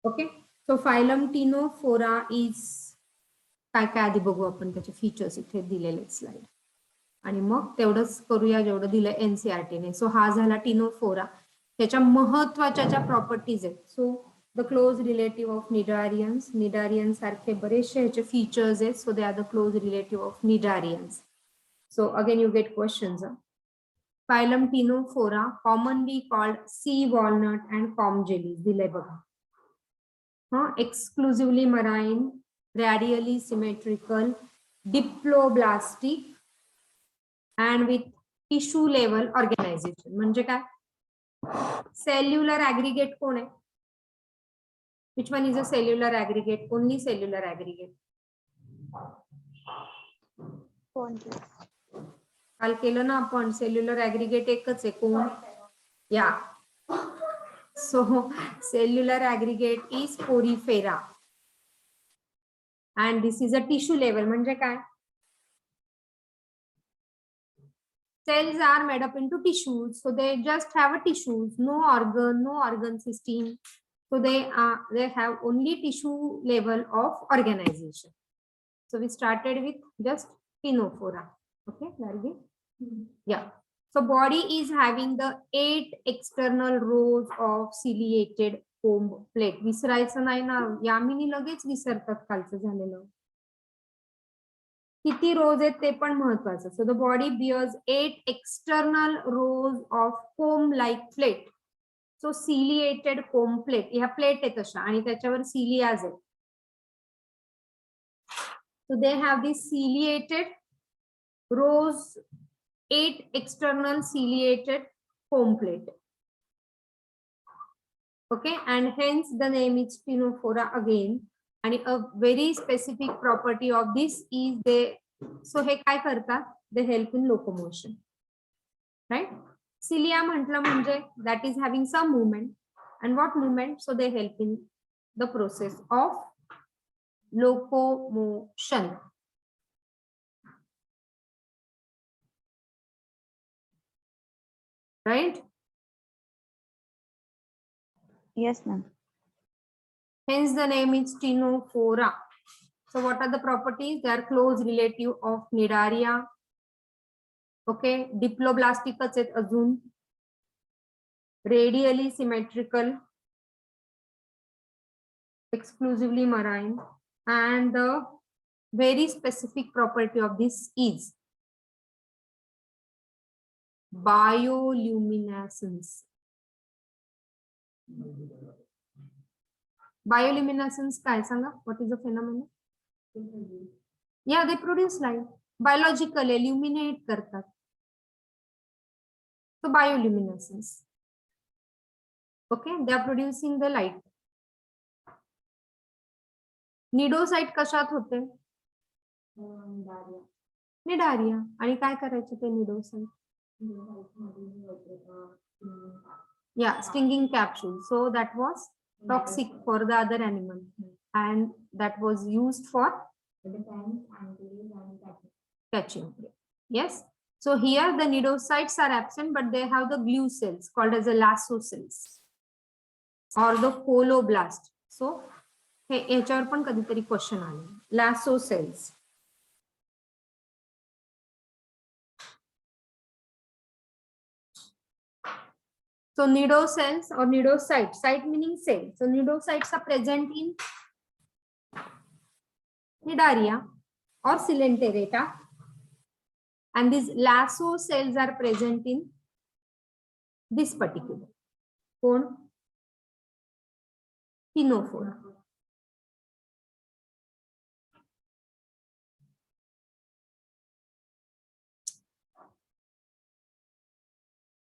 Okay. So phylum Ctenophora is काय काय आधी बघू आपण त्याचे फीचर्स इथे दिलेले स्लाइड आणि मग तेवढंच करूया जेवढं दिलं एनसीईआरटीने. सो हा झाला टिनोफोरा. त्याच्या महत्वाच्या ज्या प्रॉपर्टीज आहेत. So the close relative of cnidarians. Cnidarians सारखे बरेचसे ह्याचे फीचर्स आहेत. So they are the close relative of cnidarians. So again you get questions. Phylum ctenophora commonly called sea walnut and comb jelly दिले बघा. Exclusively marine, radially symmetrical, diploblastic and with tissue level organization. म्हणजे काय? Cellular aggregate कोण आहे? Which one is a cellular aggregate? Only cellular aggregate. काल केलं ना आपण सेल्युलर ऍग्रीगेट एकच आहे कोण? या. So cellular aggregate is porifera and this is a tissue level. म्हणजे काय? Cells are made up into tissues, so they just have a tissues, no organ system. So they have only tissue level of organization. So we started with just Pinofora. Okay, Largi? Yeah. So body is having the 8 external rows of ciliated comb plate. विसरायचं नाही ना, यामिनी लगेच विसरतात कालचं झालेलं. किती रोज आहेत ते पण महत्वाचं. So the body bears 8 external rows of comb like plate. So ciliated comb plate, ह्या प्लेट आहेत अशा आणि त्याच्यावर सिलियाज आहेत. So they have this ciliated rows, 8 external ciliated comb plate. Okay, and hence the name is Pinofora again. And a very specific property of this is हे काय करतात? They help in locomotion, right? Cilia म्हटलं म्हणजे that is having some movement. And what movement? So they help in the process of locomotion. Right? Yes, ma'am. Hence the name is Ctenophora. So what are the properties? They are close relative of Cnidaria. Okay, diploblasticus आहेत अजून. Radially symmetrical, exclusively marine, and the very specific property of this is bioluminescence. Bioluminescence काय सांगा? What is the phenomenon? Yeah, they produce light. Biological illuminate करतात. So bioluminescence. Okay, they are producing the light. निडोसाइट कशात होते? Cnidaria. आणि काय करायचे ते निडोसाइट? Yeah, stinging capsule. So that was toxic for the other animal, and that was used for catching. Yes. So here the nidocytes are absent, but they have the glue cells called as the lasso cells or the coloblast. So हे याच्यावर पण कधीतरी question आले. Lasso cells. So nidocells or nidocytes, site meaning cell. So nidocytes are present in Cnidaria or Coelenterata, and these lasso cells are present in this particular cone, Pinofora.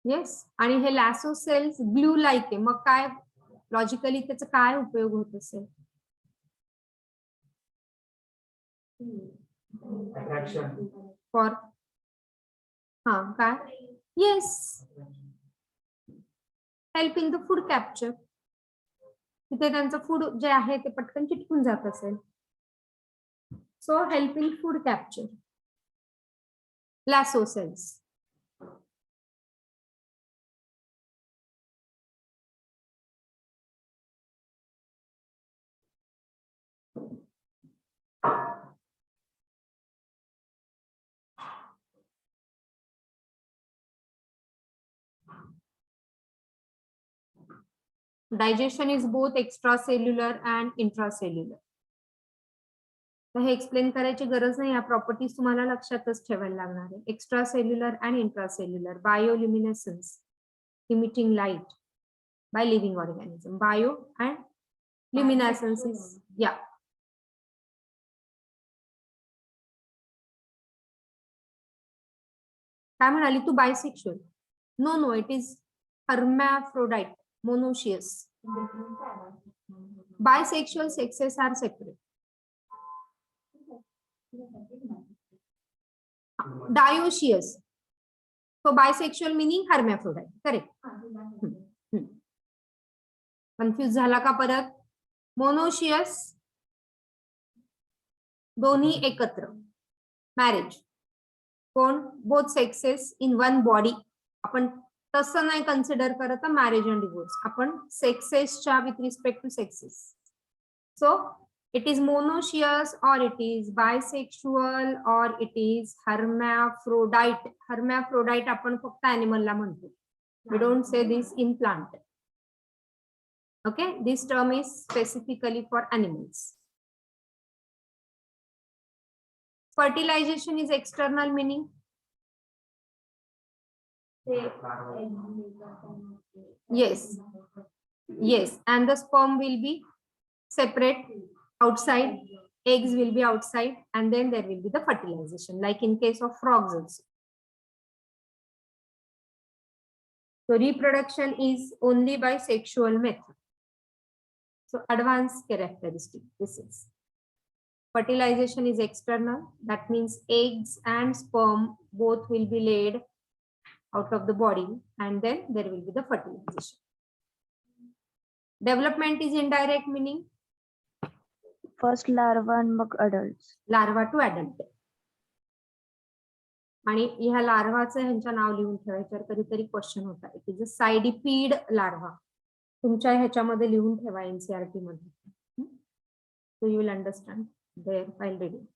Yes, आणि हे lasso cells glue like आहे. मग काय logically त्याचा काय उपयोग होत असेल? फॉर काय? Yes, helping the food capture. तिथे त्यांचं फूड जे आहे ते पटकन चिटकून जात असेल. So helping food capture. Lasso cells. Digestion is both extracellular and intracellular. तर हे एक्सप्लेन करायची गरज नाही, या प्रॉपर्टीज तुम्हाला लक्षातच ठेवायला लागणार आहे. Extracellular and intracellular, bioluminescence, emitting light by living organism. Bio and luminescence is, yeah. काय म्हणाली तू? Bisexual? No no, it is hermaphrodite, monoecious. Bisexual sexes are separate. Dioecious. So bisexual meaning hermaphrodite. Correct. Confuse झाला का परत? Monoecious दोन्ही एकत्र, marriage. कोण? Both sexes in one body. आपण तसं नाही कन्सिडर करत मॅरेज अँड डिवोर्स, आपण सेक्सेसच्या with respect to sexes. So it is monoecious और इट इज बायसेक्शुअल और इट इज hermaphrodite. hermaphrodite आपण फक्त ॲनिमलला म्हणतो. We don't say this in plant. Okay, this term is specifically for animals. Fertilization is external meaning. Yes, yes, and the sperm will be separate outside, eggs will be outside, and then there will be the fertilization, like in case of frogs also. So reproduction is only by sexual method. So advanced characteristic, this is. Fertilization is external, that means eggs and sperm both will be laid out of the body, and then there will be the fertilization. Development is indirect meaning. First larva and मग adults. Larva to adult. आणि ह्या लार्वाचं ह्यांच्या नाव लिहून ठेवायच्यावर कधीतरी question होता. It is a cydippid larva. तुमच्या ह्याच्यामध्ये लिहून ठेवा एनसीईआरटी मध्ये. So you will understand there while reading.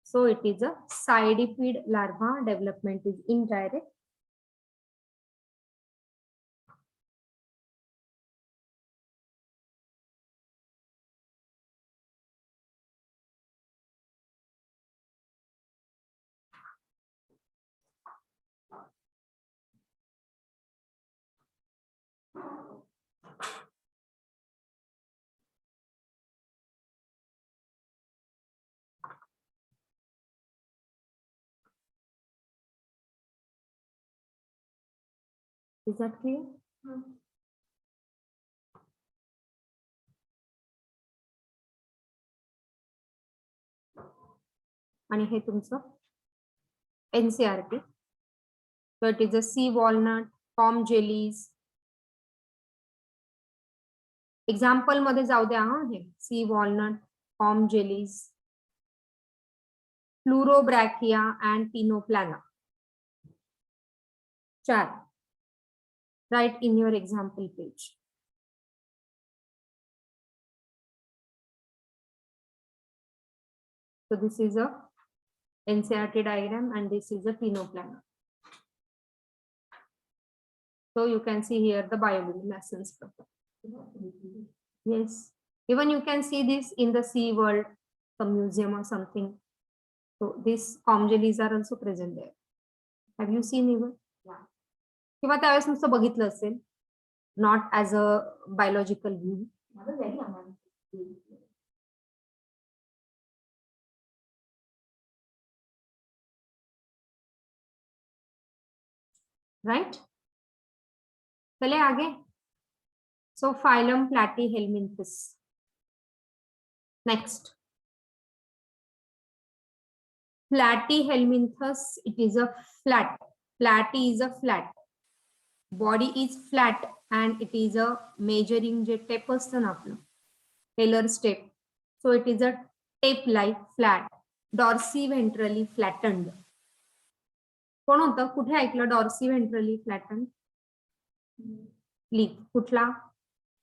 So it is a sidipede larva. Development is indirect. Is that clear? आणि हे तुमचं NCERT. So it is a sea walnut, palm jellies. Example मध्ये जाऊ द्या हा. हे C walnut, palm jellies, फ्लोरोब्रॅकिया and pinnoplana. 4. Write in your example page. So this is a NCERT diagram and this is a Pinnoplana. So you can see here the bioluminescence property. Yes, even you can see this in the Sea World, some museum or something. So these palm jellies are also present there. Have you seen even? Yeah. किंवा त्यावेळेस नुसतं बघितलं असेल, not as a biological view. Right, चले आगे. So phylum platyhelminthes. Next, platyhelminthes. It is a flat. Platy is a flat. Body is flat and it is a measuring जे tape असतं ना आपलं, Taylor's tape. So it is a tape-like flat, dorsiventrally flattened. कोण होतं? कुठे ऐकलं dorsiventrally flattened? Leaf. कुठला?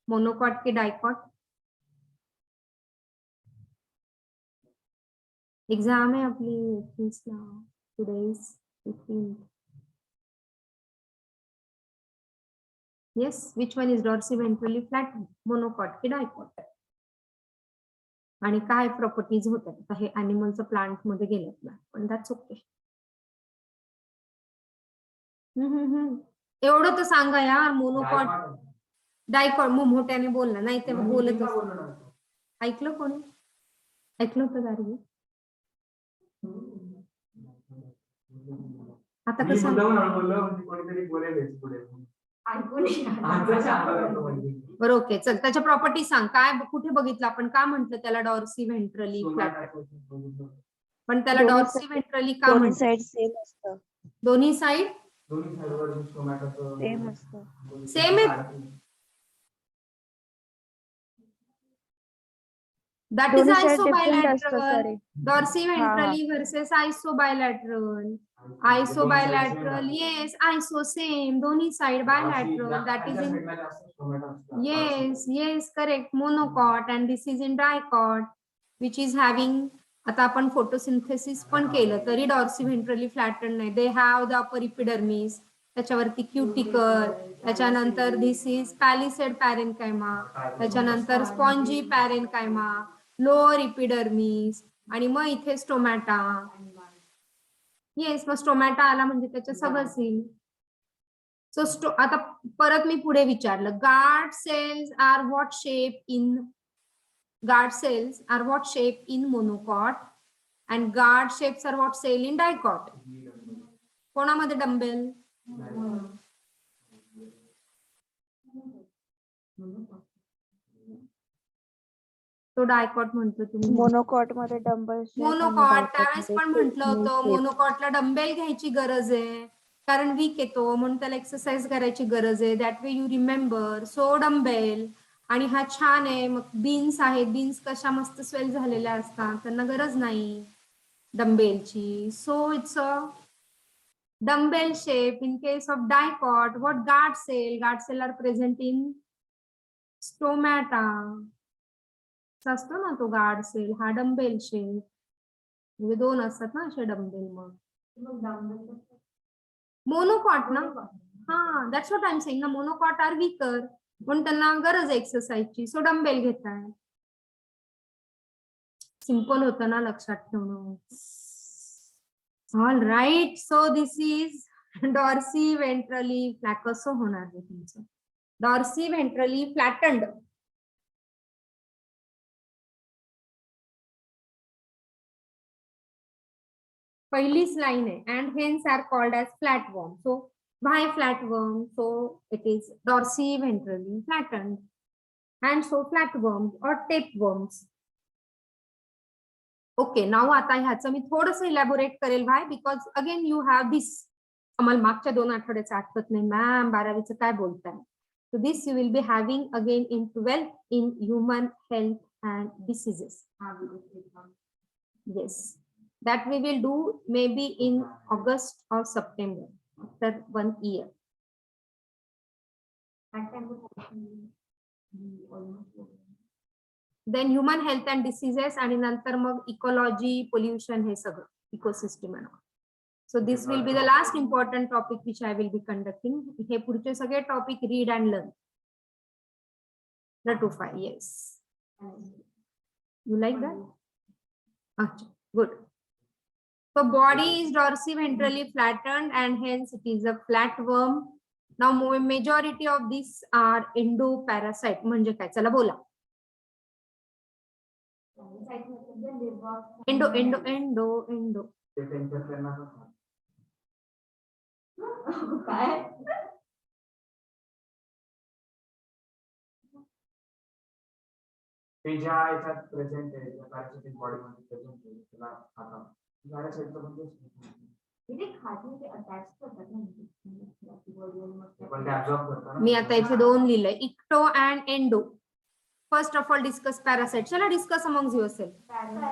Monocot की डायकॉट? एक्झाम आहे आपली 21 ला. Today is 15th. Yes, which one is dorsiventrally flat, monocot की डायकॉट? आणि काय प्रॉपर्टीज होतात? आता हे अॅनिमलचं प्लांट मध्ये गेलेत ना, पण दॅट्स ओके. एवढं तर सांगा यार. Monocot dicot. मग मोठ्याने बोलला, नाही ते बोलत ऐकलं कोणी? ऐकलं होतं गाडी? आता कसं बरं, ओके चल. त्याच्या प्रॉपर्टी सांग. काय कुठे बघितलं आपण? का म्हंटल त्याला डॉर्सी व्हेंट्रली फ्लॅट? पण त्याला डॉर्सी व्हेंट्रली का दोन्ही म्हणतात? साइड सेम असतं. दोन्ही साइड सेम असतं. सेम आहे. That is दोन्ही साइड डिफरंट असतं. isobilateral. सॉरी. Dorsii हा हा. ventrally versus isobilateral. Isobilateral, yes. Iso same. दोन्ही side bilateral. That is in. Yes, yes, correct. Monocot, and this is in dicot, which is having. आता आपण photosynthesis पण केलं तरी डॉर्सी व्हेंट्रली फ्लॅटन नाही. They have the upper epidermis, त्याच्यावरती cuticle, त्याच्यानंतर दिस is पॅलिसेड पॅरेनकायमा, त्याच्यानंतर स्पॉन्जी पॅरेनकायमा, लोअर इपिडर्मिस, आणि मग इथे स्टोमॅटा. येस, मग स्टोमॅटा आला म्हणजे त्याच्या सगळंच येईल. सो आता परत मी पुढे विचारलं, guard cells are what shape in guard cells are what shape in monocot and guard shapes are what cell in dicot. कोणामध्ये डंबेल? तो डायकॉट म्हणतो तुम्ही. मोनोकॉट मध्ये डंबल मोनोकॉट त्यावेळेस पण म्हटलं होतं मोनोकॉटला डंबेल घ्यायची गरज आहे कारण वीक येतो, म्हणून त्याला एक्सरसाइज करायची गरज आहे. That way you remember. So dumbbell. आणि हा छान आहे. मग बीन्स आहेत, बीन्स कशा मस्त स्वेल झालेल्या असतात, त्यांना गरज नाही डंबेलची. So it's a dumbbell shape. In case of dicot, what guard cell are present in stomata असतो ना तो गार्ड सेल. हा डंबेल शेप, म्हणजे दोन असतात ना असे डंबेल. मग मोनोकॉट ना, हा that's what I am saying ना, मोनोकॉट आर वीकर म्हणून त्यांना गरज आहे एक्सरसाइजची. सो डंबेल घेताय. सिंपल होतं ना लक्षात ठेवणं. All right. So this is dorsiventrally flat. कसं होणार आहे तुमचं डॉर्सी व्हेंट्रली फ्लॅटन्ड? पहिलीच लाईन आहे. And hence are called as flatworm. So why flatworm? So it is dorsiventrally flattened. And so flatworms or tapeworms. Okay, now आता ह्याचं मी थोडंसं elaborate करेल. व्हाय? बिकॉज अगेन यू हॅव दिस. आम्हाला मागच्या 2 आठवड्याचं आठवत नाही मॅम, 12वीचं काय बोलताय. So this you will be having again in 12th in human health and diseases. Yes, that we will do maybe in August or September after 1 year. Then human health and diseases, आणि नंतर मग ecology, pollution, हे सगळं ecosystem. So this will be the last important topic which I will be conducting. हे पुढचे सगळे topic read and learn. 2 to 5. Yes, you like that? Achha, good. So body is dorsiventrally flattened and hence it is a flatworm. Now majority of these are endoparasite. म्हणजे काय? चला बोला. Endo endo endo endo काय? ते ज्या याच्यात present आहे, त्या पॅरासिटिक बॉडीमध्ये प्रेझेंट आहे, त्याला खाता पॅरासाइटचं म्हणजे पण ते ऍब्झॉर्ब करतात. मी आता इथे 2 लिहिलंय, ecto and endo. First of all discuss parasite. चला डिस्कस अमंग्स युअरसेल्फ.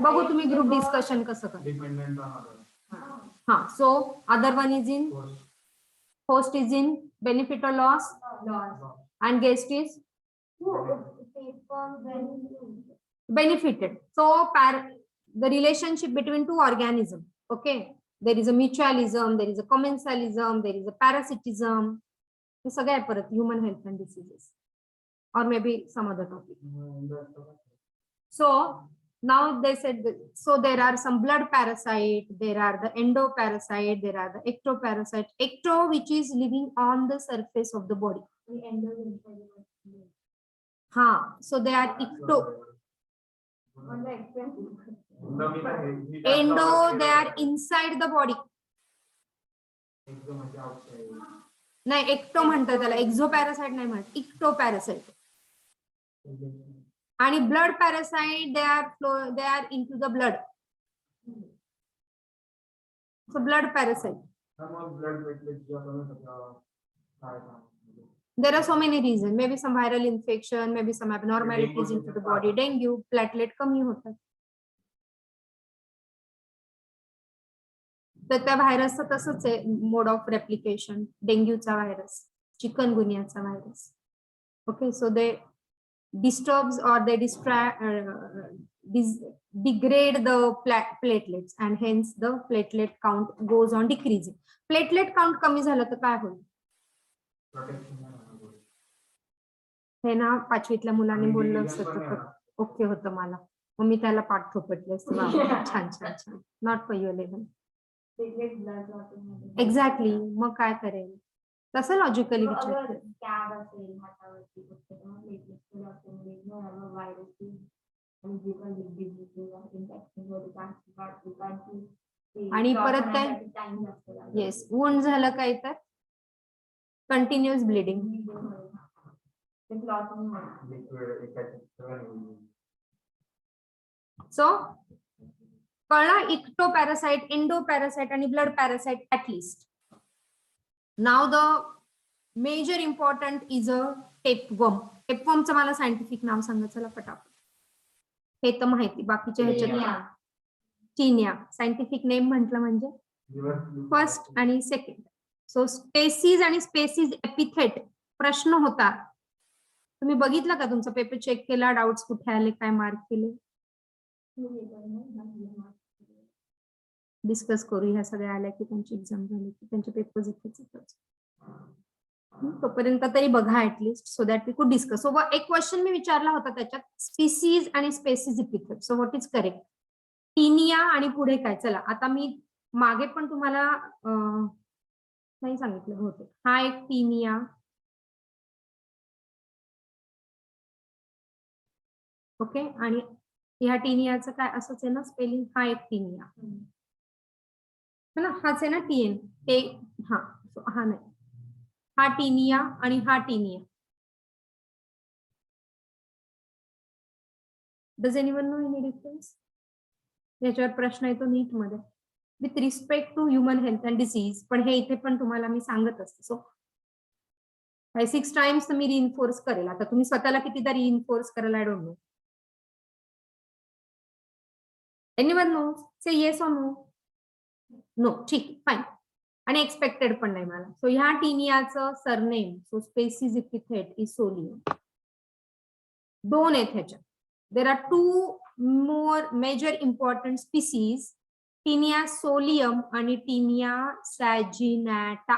बघू तुम्ही ग्रुप डिस्कशन कसं करता. Dependent on other. हा, so other one is in host is in benefit और loss and guest is benefited. So the relationship between two organisms. Okay, there is a mutualism, there is a commensalism, there is a parasitism. हे सगळे आहे परत human health and diseases or maybe some other topic. So now they said so there are some blood parasite, there are the endoparasite, there are the ectoparasite. Ecto which is living on the surface of the body. Ha, so they are ecto. Endo they are inside the body. नाही ecto म्हणतात त्याला, एक्झोपॅरासाइट नाही म्हणत, इक्टोपॅरासाइट. आणि blood parasite they are into the blood. So blood parasite. There are so many reasons, maybe some viral infection, maybe some abnormalities into the body, dengue, platelet कमी होतात. तर त्या व्हायरसचं तसंच आहे मोड ऑफ रेप्लिकेशन. डेंग्यूचा व्हायरस, चिकनगुनियाचा virus. Okay, so they disturbs or they degrade the platelets and hence the platelet count goes on decreasing. Platelet count कमी झालं तर काय होईल? हे ना पाचवीतल्या मुलांनी बोललं असतं तर ओके होतं मला, मग मी त्याला पाठ थोपटले असते. छान छान छान. Not for your level. Exactly, मग काय करेल? तसं लॉजिकली विचार. आणि परत काय? येस, वुंड झालं काय तर कंटिन्युअस ब्लिडिंग. सो कळलं, इक्टोपॅरासाइट, एंडोपॅरासाइट आणि blood parasite at least. Now the major important is a tapeworm. टेपवर्मचं मला सायंटिफिक नाव सांगा चला पटापट. हे तर माहिती, बाकीच्या ह्याच्यात टीनिया. सायंटिफिक नेम म्हटलं म्हणजे फर्स्ट आणि सेकंड. सो स्पेसीज आणि स्पेसीज एपिथेट प्रश्न होता. तुम्ही बघितलं का? तुमचा पेपर चेक केला? डाऊट्स कुठे आले? काय मार्क केले? डिस्कस करू. ह्या सगळ्या आल्या की त्यांची एक्झाम झाली की त्यांचे पेपर्स इथेच येतात. तोपर्यंत तरी बघा at least, so that we could discuss. So एक क्वेश्चन मी विचारला होता त्याच्यात, स्पीसीज आणि species epithet. So what is correct? Taenia आणि पुढे काय? चला आता मी मागे पण तुम्हाला नाही सांगितलं होतं. हा एक टीनिया, ओके, आणि ह्या टीनियाचं काय असंच आहे ना स्पेलिंग? हा एक टीनिया है ना, हाच आहे ना टीएन. ते हा, हा नाही, हा टीनिया आणि हा taenia. Does anyone know any difference? याच्यावर प्रश्न येतो नीट मध्ये with respect to human health and disease. पण हे इथे पण तुम्हाला मी सांगत असते. सो 5-6 टाइम्स मी रिइन्फोर्स करेल. आता तुम्ही स्वतःला कितीदा रिइन्फोर्स कराल I don't know. Anyone know? Say yes और नो? नो, ठीक, फाईन. आणि एक्सपेक्टेड पण नाही मला. सो ह्या टीनियाचं surname, so species epithet is solium. दोन आहेत ह्याच्यात. There are 2 more major important species, Taenia solium आणि Taenia saginata.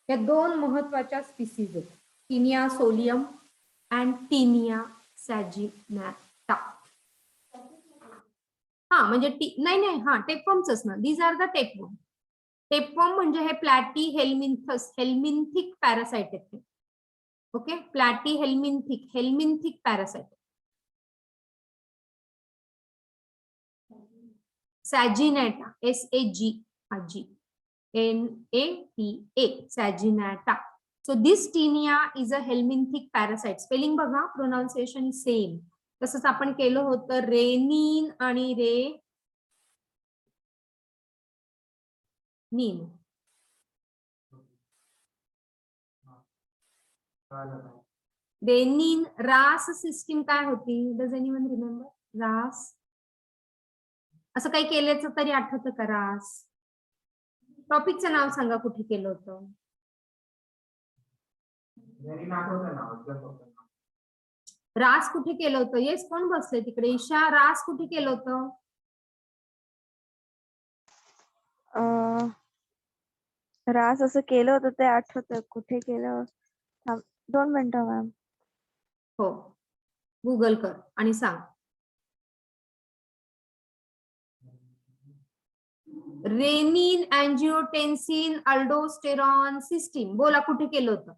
या दोन महत्वाच्या स्पीसीज आहेत, Taenia solium and Taenia saginata. हा म्हणजे नाही नाही, हा टेपवर्मच ना. These are the tapeworm. Tapeworm म्हणजे हे प्लॅटी हेल्मिंथिक पॅरासाइट आहेत. Okay, platyhelminthic parasite. Saginata, SAGNATA, saginata. So this Taenia is a helminthic parasite. Spelling बघा, प्रोनाउन्सिएशन सेम. तसंच आपण केलं होतं रेनिन आणि नीन. रेनिन रास सिस्टीम काय होती? Does anyone remember? रास असं काही केल्याचं तरी आठवतं का? रास टॉपिकचं नाव सांगा, कुठे केलं होतं? रास कुठे केलं होतं? येस, कोण बसलंय तिकडे? ईशा, रास कुठे केलं होतं? रास असं केलं होतं ते आठवतं, कुठे केलं? 2 मिनिटं मॅम. हो, गुगल कर आणि सांग. रेनिन, अँजिओटेन्सिन, अल्डोस्टेरॉन सिस्टीम, बोला कुठे केलं होतं?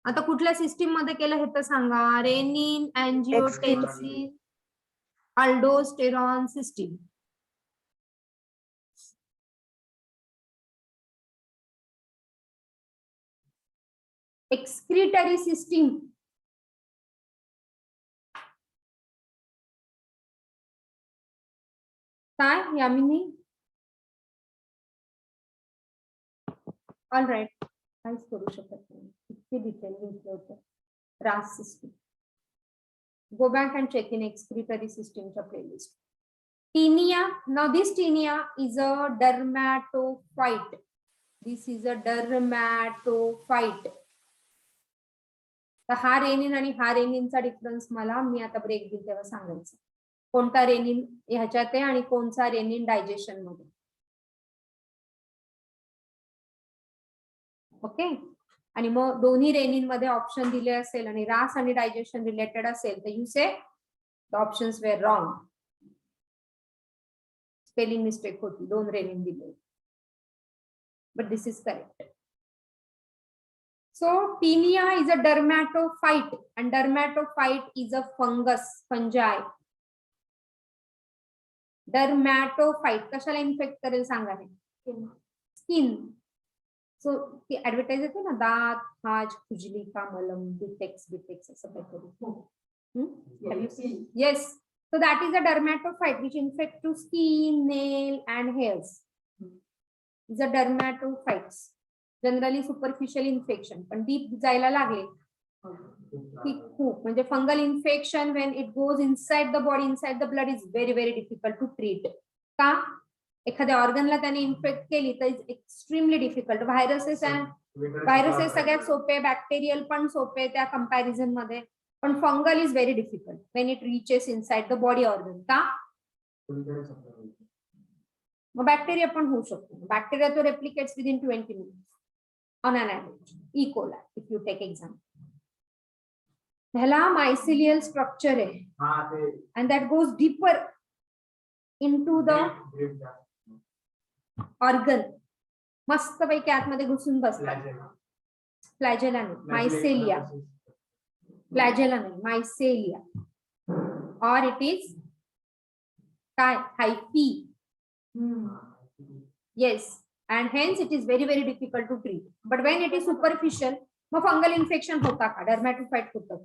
आता कुठल्या सिस्टीम मध्ये केलं हे तर सांगा. Renin, angiotensin, aldosterone system. Excretory system, काय यामिनी? ऑल राईट, काहीच करू शकत नाही, इतके डिटेल घेतलं होतं. RAAS system, go back and check in excretory सिस्टीमच्या playlist. Taenia, now this tinea is a dermatophyte. This is a dermatophyte. तर हा रेनिन आणि हा रेनिनचा डिफरन्स मला मी आता ब्रेक देईल तेव्हा सांगायचं. कोणता रेनिन ह्याच्यात आहे आणि कोणता रेनिन डायजेशन मध्ये. ओके, आणि मग दोन्ही रेनिन मध्ये ऑप्शन दिले असेल आणि रास आणि डायजेशन रिलेटेड असेल तर you say the options were wrong. Spelling mistake होती, 2 रेनिन दिले, but this is correct. So tinea is a dermatophyte and dermatophyte is a fungus, fungi. Dermatophyte कशाला इन्फेक्ट करेल सांगा हे? स्किन. सो ती ऍडव्हर्टाइज येते ना, दात, खाज, खुजली का मलम, बिटेक्स असं काहीतरी. Yes. So that is a dermatophyte which infect to skin, nail and hairs. These are dermatophytes. Generally superficial infection, पण डीप जायला लागले की खूप, म्हणजे fungal infection when it goes inside the body, inside the blood is very very difficult to treat. का? एखाद्या ऑर्गनला त्याने infect केली तर इज एक्स्ट्रीमली डिफिकल्ट. व्हायरसेस सगळ्यात सोपे, बॅक्टेरियल पण सोपे त्या कंपॅरिझन मध्ये, पण fungal is very difficult when it reaches inside the body organ. का? मग बॅक्टेरिया पण होऊ शकतो. बॅक्टेरिया तो replicates within 20 minutes on an average. E coli if you take example, ह्याला मायसिलियल स्ट्रक्चर आहे and that goes deeper into the organ. मस्त पैकी आतमध्ये घुसून बसतात. फ्लॅजेला नाही, मायसेलिया. फ्लॅजेला नाही, मायसेलिया. और इट इज काय? हायफी. Yes, and hence it is very very difficult to treat. But when it is superficial, मग फंगल इन्फेक्शन होता का? डर्मॅटोफाइट होतं.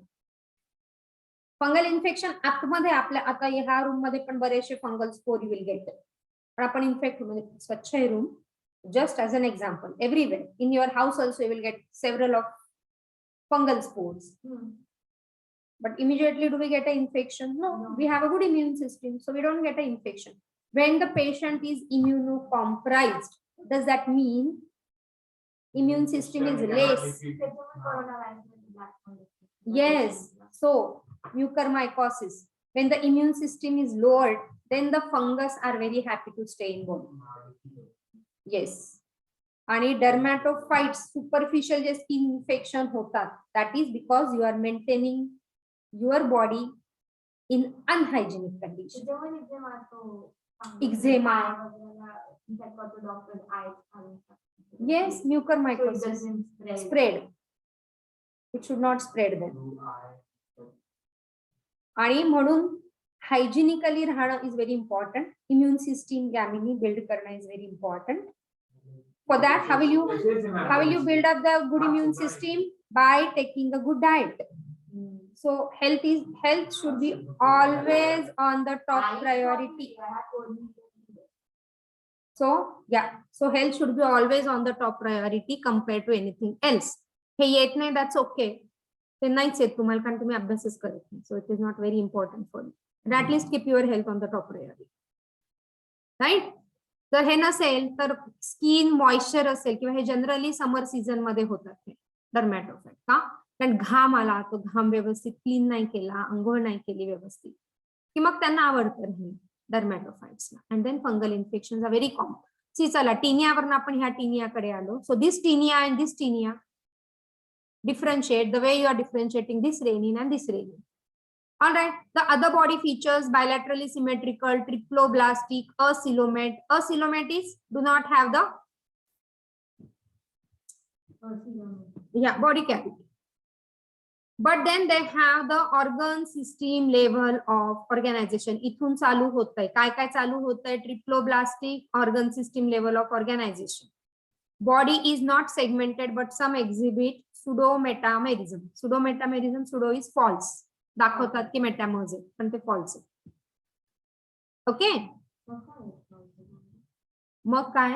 फंगल इन्फेक्शन आतमध्ये आपल्या, आता ह्या रूम मध्ये पण बरेचसे fungal spore you will get. पण आपण इन्फेक्ट म्हणजे स्वच्छ आहे room. Just as an example, everywhere in your house also you will get several of fungal spores. But immediately do we get an infection? No, we have a good immune system, so we don't get an infection. When the patient is immunocompromised, does that mean immune system is less? Yes, so mucormycosis. When the immune system is lowered, then the fungus are very happy to stay in body. Yes. आणि dermatophytes superficial जे skin infection होतात, that is because you are maintaining your body in unhygienic condition. Eczema. Yes, mucormycosis spread. It should not spread them. आणि म्हणून hygienically राहणं is very important. Immune system गॅमिनी build करणं is very important. For that, how will you build up the good immune system? By taking a good diet. So health should be always on the top priority. So yeah, so health should be always on the top priority compared to anything else. हे येत नाही, that's okay. ते नाहीच येत तुम्हाला कारण तुम्ही अभ्यासच करत नाही. So it is not very important for you. But at least keep your health on the top priority. Right? जर हे नसेल तर स्किन मॉइश्चर असेल किंवा हे जनरली समर सीझन मध्ये होतात हे डर्मॅटोफाइट. का? कारण घाम आला, तो घाम व्यवस्थित क्लीन नाही केला, अंघोळ नाही केली व्यवस्थित, की मग त्यांना आवडतं हे डर्मॅटोफाइट्सला. And then fungal infection are very common. See चला टीनियावरून आपण ह्या टीनियाकडे आलो. So this tinea and this tinea differentiate the way you are differentiating this renin and this renin. All right, the other body features bilaterally symmetrical, triploblastic, acoelomate. Acoelomate is do not have the body cavity, but then they have the organ system level of organization. इथून चालू होतंय काय काय चालू होतंय? triploblastic organ system level of organization. Body is not segmented, but some exhibit pseudometamerism. Pseudometamerism, pseudo is false. दाखवतात की metamers आहे, पण ते फॉल्स आहे. ओके, मग काय?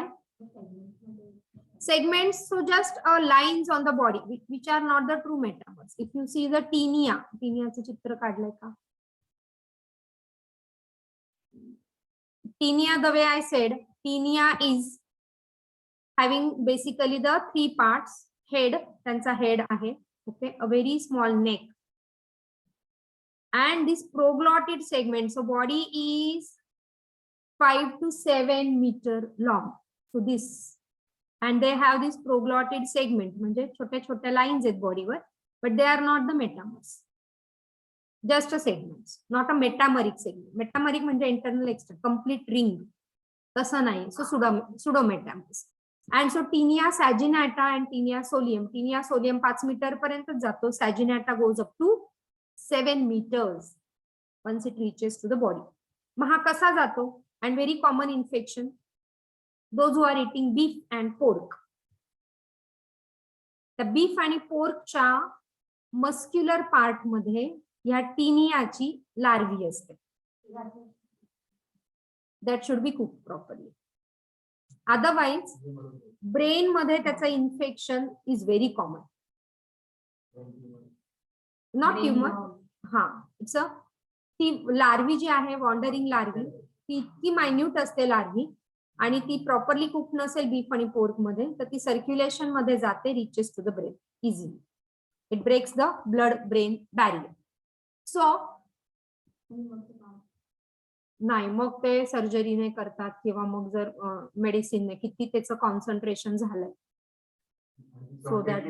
Segments, so just lines on the body which are not the true metamers. If you see the tinea, टीनियाचं चित्र काढलंय का? Tinea, the way I said, tinea is having basically the three parts. Head, त्यांचा head आहे, okay, a very small neck, and this proglottid segment. So body is 5 to 7 meter long. So this, and they have this proglottid segment, म्हणजे छोटे छोटे lines आहेत बॉडीवर, but they are not the metamers, just a segments, not a metameric segment. Metameric म्हणजे internal external complete ring, तसं नाही. So pseudometamers. And so tinea saginata and tinea solium. Tinea solium 5 metre पर्यंत जातो. Saginata goes up to 7 meters once it reaches to the body. मग हा कसा जातो? And very common infection, those who are eating beef and pork. The beef आणि पोर्कच्या muscular part मध्ये या टीनियाची larvae असते. That should be cooked properly. Otherwise, brain मध्ये त्याचं infection is very common. Not tumour, हा, इट्स अ, ती larvae जी आहे wandering larvae, ती इतकी मायन्यूट असते लार्वी, आणि ती प्रॉपरली कुक नसेल बीफ आणि पोर्क मध्ये, तर ती सर्क्युलेशन मध्ये जाते, reaches to the brain easily. It breaks the blood brain barrier. So नाही, मग ते सर्जरीने करतात किंवा मग जर मेडिसिनने किती त्याचं कॉन्सन्ट्रेशन झालंय, so that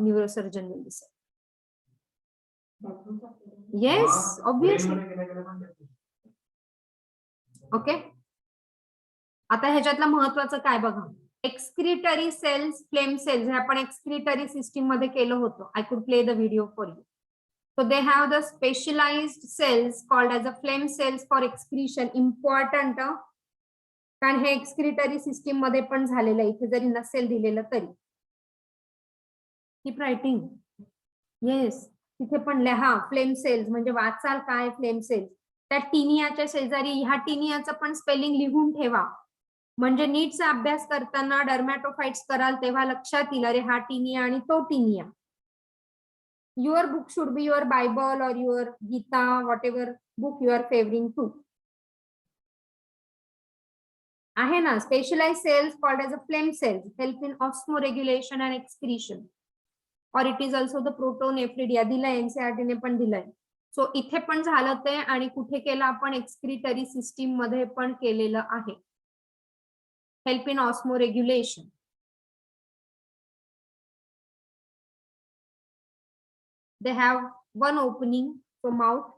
neurosurgeon will decide. Yes, obviously. Okay, आता ह्याच्यातलं महत्वाचं काय बघा. एक्सक्रिटरी सेल्स, फ्लेम सेल्स, हे आपण एक्सक्रिटरी सिस्टीम मध्ये केलं होतं. I could play the video for you. So they have the specialized cells called as a flame cells for excretion. Important, कारण हे एक्सक्रिटरी सिस्टीम मध्ये पण झालेलं आहे. इथे जरी नसेल दिलेलं तरी कीप रायटिंग. येस, तिथे पण लिहा फ्लेम सेल्स, म्हणजे वाचाल काय फ्लेम सेल्स. त्या टीनियाच्या शेजारी ह्या टीनियाचं पण स्पेलिंग लिहून ठेवा, म्हणजे नीटचा अभ्यास करताना डर्मॅटोफाइट्स कराल तेव्हा लक्षात येईल, अरे हा टीनिया आणि तो taenia. Your book should be your Bible or your Gita, whatever book you are favoring to. आहे ना, specialized cells called as a flame cells help in osmoregulation and excretion, or it is also the protonephridia. दिलाय NCERT ने पण दिलाय. So इथे पण झालं ते, आणि कुठे केलं आपण? एक्सक्रिटरी सिस्टीम मध्ये पण केलेलं आहे. Help in osmoregulation. They have one opening for mouth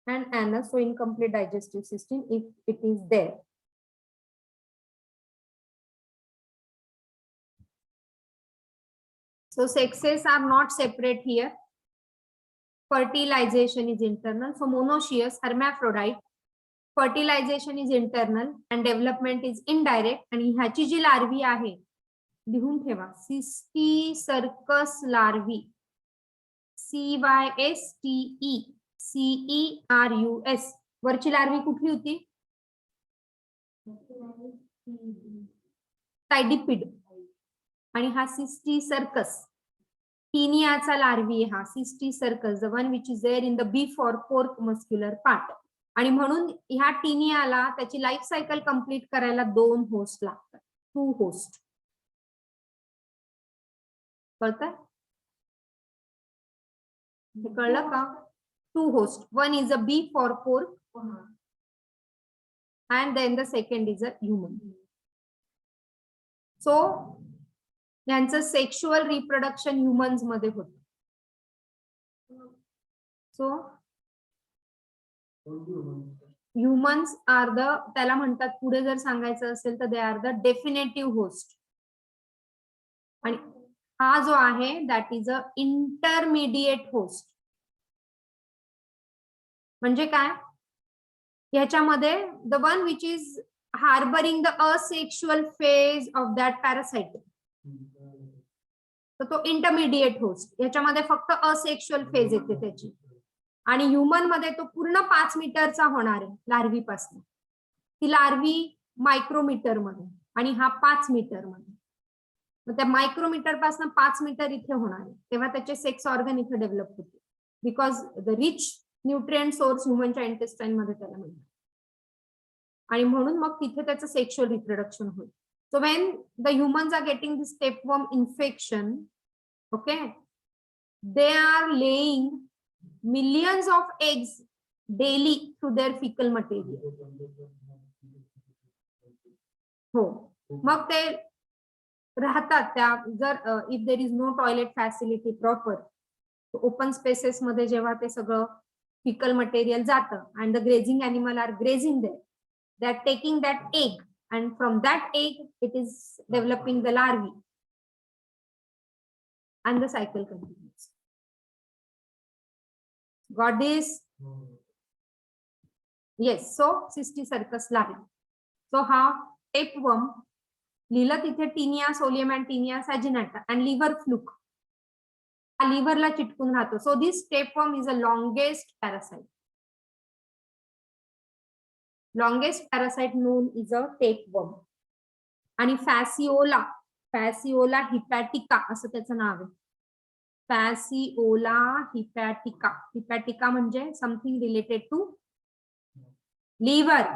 and anus, so incomplete digestive system if it is there. So sexes are not separate here. Fertilization is internal. So monoecious, hermaphrodite. Fertilization is internal and development is indirect. आणि ह्याची जी larvae आहे, लिहून ठेवा, cysticercus larvae, CYSTECERUS. वरची larvae कुठली होती? टायडिपिड. आणि हा सिस्टीसर्कस, टीनियाचा लार्वी, हा cysticercus, the one which is there in the beef or pork muscular part. आणि म्हणून ह्या टिनियाला त्याची लाईफ सायकल कंप्लीट करायला 2 होस्ट लागतात, 2 होस्ट. कळतंय? हे कळलं का? 2 host. One is a bee for pork, and then the second is a human. So यांचं सेक्शुअल रिप्रोडक्शन ह्युमन्स मध्ये होतं. सो ह्युमन्स आर द, त्याला म्हणतात, पुढे जर सांगायचं असेल तर दे आर द डेफिनेटिव्ह होस्ट. आणि हा जो आहे that is a intermediate host. म्हणजे काय? ह्याच्यामध्ये the one which is harbouring the asexual phase of that parasite, तर तो इंटरमिडिएट होस्ट. ह्याच्यामध्ये फक्त असेक्शुअल फेज येते त्याची. आणि ह्युमन मध्ये तो पूर्ण 5 मीटरचा होणार आहे लार्वी पासून. ती लार्वी मायक्रोमीटर मध्ये आणि हा 5 मीटर मध्ये. मग त्या मायक्रोमीटर पासून 5 मीटर इथे होणार आहे, तेव्हा त्याचे सेक्स ऑर्गन इथे डेव्हलप होते. Because the rich nutrient source ह्युमनच्या इंटेस्टाईन मध्ये त्याला मिळतात. आणि म्हणून मग तिथे त्याचं सेक्शुअल रिप्रोडक्शन होईल. So when the humans are getting this tapeworm infection, okay, they are laying millions of eggs daily through their fecal material. हो, मग ते राहतात त्या, जर if there is no toilet facility proper, open spaces मध्ये जेव्हा ते सगळं fecal material जातं and the grazing animal are grazing there, they are taking that egg. And from that egg, it is developing the larvae. And the cycle continues. Got this? Yes. So, Cysticercus larvae. So, ha tapeworm, लिहिलं तिथे Taenia solium and Taenia saginata and liver fluke. हा liver ला चिटकून राहतो. So, this tapeworm is the longest parasite. Longest parasite known is a tapeworm. आणि फॅसिओला हिपॅटिका असं त्याचं नाव आहे. फॅसिओला हिपॅटिका म्हणजे समथिंग रिलेटेड टू लिव्हर.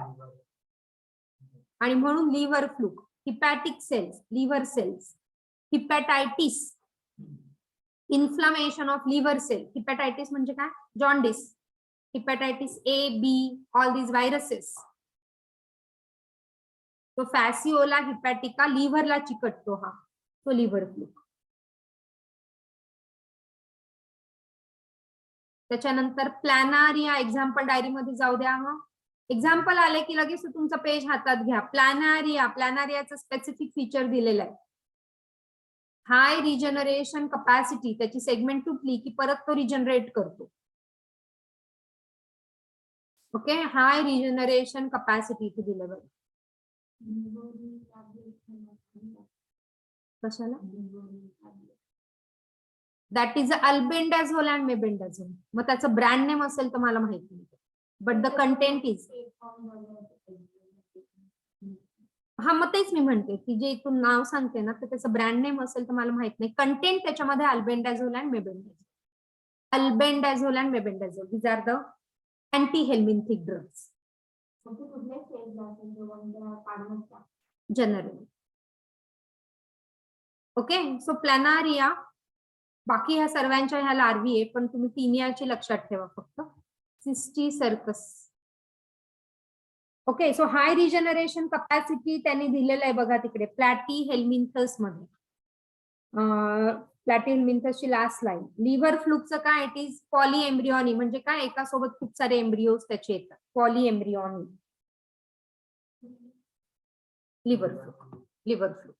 आणि म्हणून liver fluke, hepatic cells, liver cells, hepatitis, inflammation of liver cell. Hepatitis म्हणजे काय? Jaundice, hepatitis A, B, all these viruses. तो फॅसिओला हिपॅटिका लिव्हरला चिकटतो हा, तो लिव्हर फ्लूक. त्याच्यानंतर प्लॅनारिया, एक्झाम्पल डायरी मध्ये जाऊ द्या. एक्झाम्पल आले की लगेच तुमचं पेज हातात घ्या. प्लॅनारियाचं स्पेसिफिक फीचर दिलेलं आहे. हाय रिजनरेशन कपॅसिटी, त्याची सेगमेंट तुटली की परत तो रिजनरेट करतो. ओके, हाय रिजनरेशन कपॅसिटी इथे दिलं बघ. कशाला? That is albendazole and mebendazole. मग त्याचं ब्रँड नेम असेल तर मला माहिती नाही, बट द कंटेंट इज. हा, मग तेच मी म्हणते की जे तू नाव सांगते ना, तर त्याचं ब्रँड नेम असेल तर मला माहित नाही. कंटेंट त्याच्यामध्ये albendazole and mebendazole. Albendazole and mebendazole, these are the anti helminthic drugs generally. Okay, so planaria, बाकी ह्या सर्वांच्या ह्या लार्वी आहे, पण तुम्ही टिनियाची लक्षात ठेवा फक्त. सिस्टिसर्कस. ओके, सो हाय रिजनरेशन कपॅसिटी त्यांनी दिलेलं आहे बघा तिकडे प्लॅटी हेल्मिंथस मध्ये. प्लॅटी हेल्मिंथसची लास्ट लाईन. लिव्हर फ्लूकचं काय? इट इज पॉलीएम्ब्रिओनी, म्हणजे काय? एका सोबत खूप सारे एम्ब्रिओज त्याचे येतात. पॉलीएम्ब्रिओनी. Liver fluke.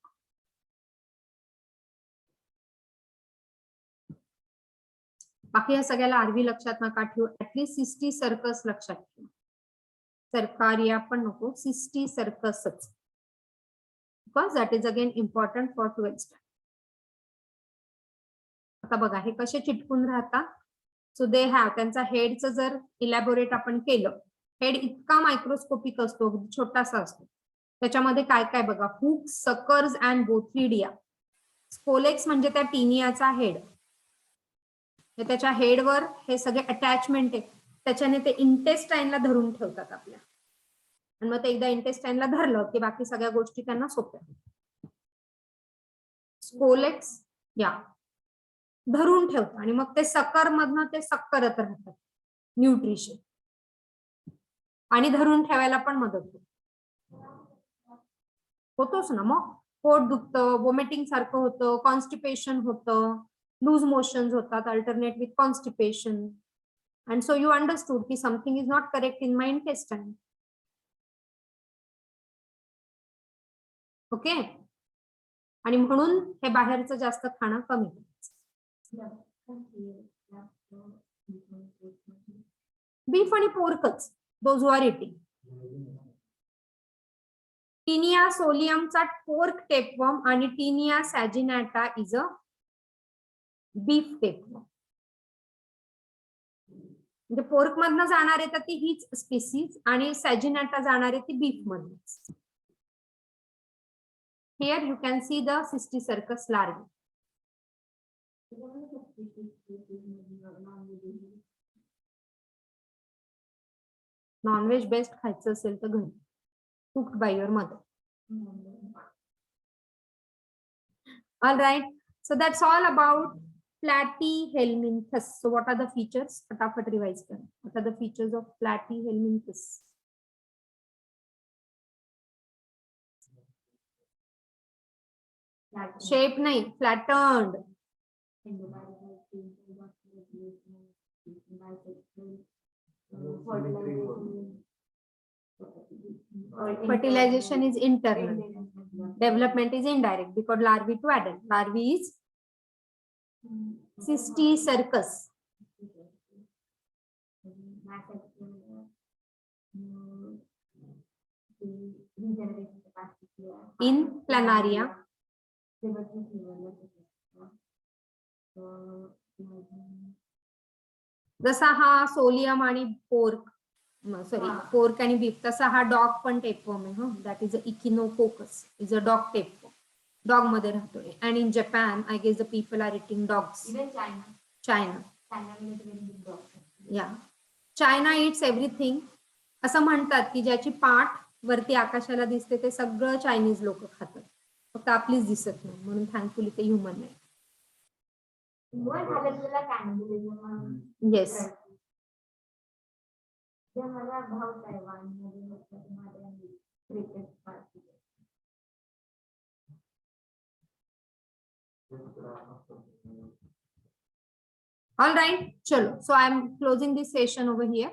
बाकी या सगळ्याला आरवी लक्षात नका ठेवू. ऍटलीस्ट सिस्टिसर्कस लक्षात ठेवू. सरकारिया पण नको, सिस्टिसर्कसच, because that is again important for 12th standard. आता बघा हे कसे चिटकून राहतात. सो दे हॅव, त्यांचा हेडचं जर इलॅबोरेट आपण केलं, हेड इतका मायक्रोस्कोपिक असतो, छोटासा असतो. त्याच्यामध्ये काय काय बघा, हुक, सकर्स अँड बोथ्रिडिया. स्पोलेक्स म्हणजे त्या टिनियाचा हेड. त्याच्या हेडवर हे सगळे अटॅचमेंट आहे. त्याच्याने ते इंटेस्टाईनला धरून ठेवतात आपल्या, आणि मग ते एकदा इंटेस्टाईनला धरलं की बाकी सगळ्या गोष्टी त्यांना सोप्या. स्कोलेक्स या धरून ठेवतात आणि मग ते सकर मधनं ते सक करत राहतात न्यूट्रिशन, आणि धरून ठेवायला पण मदत होतोच ना. मग पोट दुखतं, वॉमिटिंग सारखं होतं, कॉन्स्टिपेशन होतं, लूज मोशन्स होतात alternate with constipation, and so you understood कि something is not correct in my intestine. Okay, आणि म्हणून हे बाहेरचं जास्त खाणं कमी करायचं. बीफ आणि पोर्कच, दोज आर इटिंग. टीनिया सोलियमचा पोर्क टेपवर्म आणि tinea saginata is a beef tapeworm. म्हणजे पोर्क मधनं जाणारे तर ती हीच स्पीसीज, आणि सॅजिनॅटा जाणारे ती बीफ मधून. Here you can see the Cysticercus larvae. Non veg best खायचं असेल तर घरी, cooked by your mother. All right, so that's all about Platyhelminthes. So what are the features? फटाफट रिवाइज करा. What are the features of Platyhelminthes? Shape नाही, फ्लॅटन्ड. Fertilization is internal, development is indirect because larvae to adult. Larvae is Cysticercus. In planaria. जसा हा solium आणि pork, sorry pork आणि beef, तसा हा dog पण टेपवर्म आहे. That is a echinococcus, is a dog tapeworm. Dog मध्ये राहतोय. And in Japan I guess the people are eating dogs. China, या चायना इट्स एव्हरीथिंग. असं म्हणतात की ज्याची पाठ वरती आकाशाला दिसते ते सगळं चायनीज लोक खातात, फक्त आपलीच दिसत नाही, म्हणून थँकफुली ते ह्युमन नाही. Yes. All right, chalo. So I'm closing this session over here.